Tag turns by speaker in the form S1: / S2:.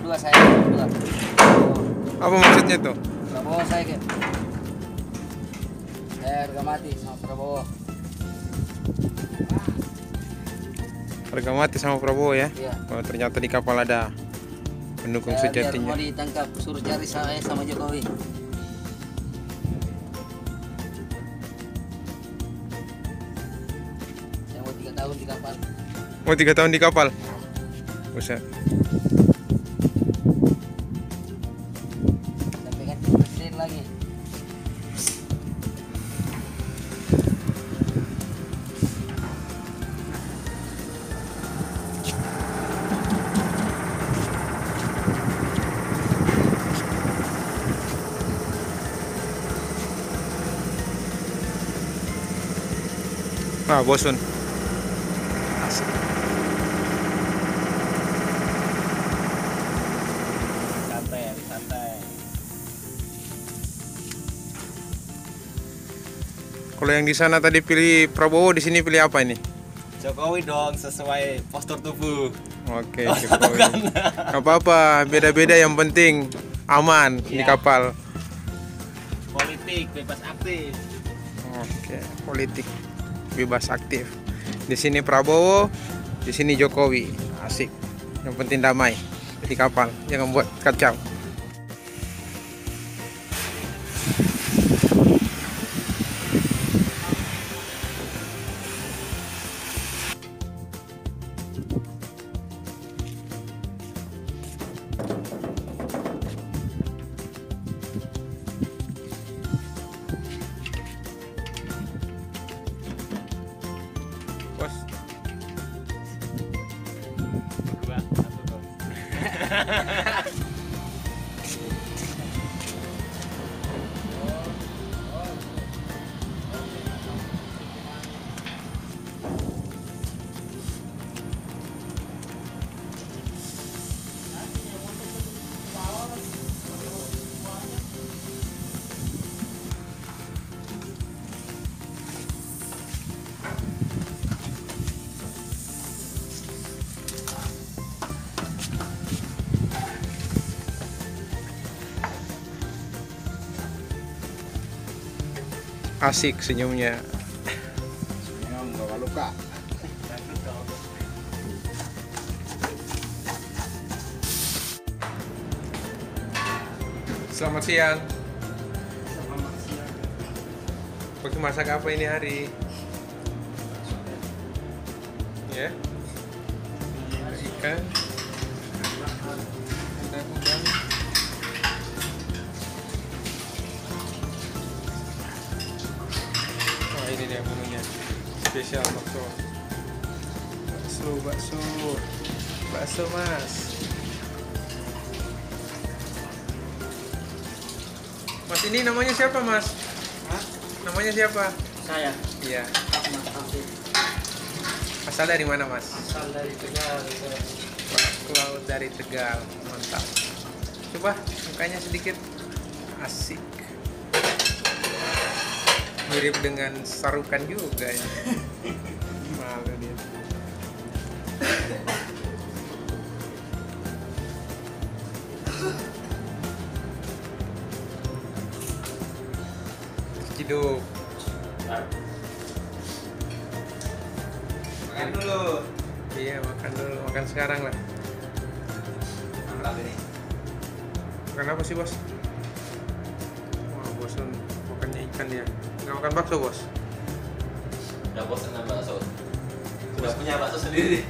S1: berdua saya berdua.
S2: Apa maksudnya tuh?
S1: Prabowo saya ke. Saya harga mati sama Prabowo.
S2: Harga mati sama Prabowo ya?
S1: Iya.
S2: Oh, ternyata di kapal ada pendukung
S1: Biar
S2: sejatinya.
S1: mau ditangkap, suruh cari saya sama Jokowi. Saya mau 3 tahun di kapal.
S2: Mau 3 tahun di kapal? Buset.
S1: Sampai kan presiden lagi.
S2: Ah, bosun. Asik.
S1: Santai, santai.
S2: Kalau yang di sana tadi pilih Prabowo, di sini pilih apa ini?
S3: Jokowi dong, sesuai postur tubuh.
S2: Oke, Jokowi. Gak apa-apa, beda-beda yang penting aman di
S3: Iya.
S2: kapal.
S3: Politik, bebas aktif.
S2: Oke, politik bebas aktif. Di sini Prabowo, di sini Jokowi. Asik. Yang penting damai di kapal, jangan buat kacau. Bos,
S3: Dua, satu dong.
S2: asik senyumnya.
S3: Yang bawa luka.
S2: Selamat siang. Pakai masak apa ini hari? Ya. Ada ikan. Ada udang. Oh, ini dia menunya. Spesial bakso. Bakso. Bakso, Mas. Mas, ini namanya siapa, Mas?
S1: Hah?
S2: Namanya siapa?
S1: Saya
S2: Iya.
S1: Ahmad Hafid,
S2: Asal dari mana, Mas?
S1: asal dari Tegal.
S2: Laut dari Tegal. Mantap. Coba mukanya sedikit. Asik. Mirip dengan Sarukan juga ya. Malu dia. Hidup.
S3: Makan dulu.
S2: Iya, makan dulu. Makan sekarang lah.
S3: Ambil ini.
S2: Makan apa sih, Bos? Wah, bosan makannya ikan ya. Nggak makan bakso, Bos?
S3: Udah bosan sama bakso. Sudah punya bakso sendiri.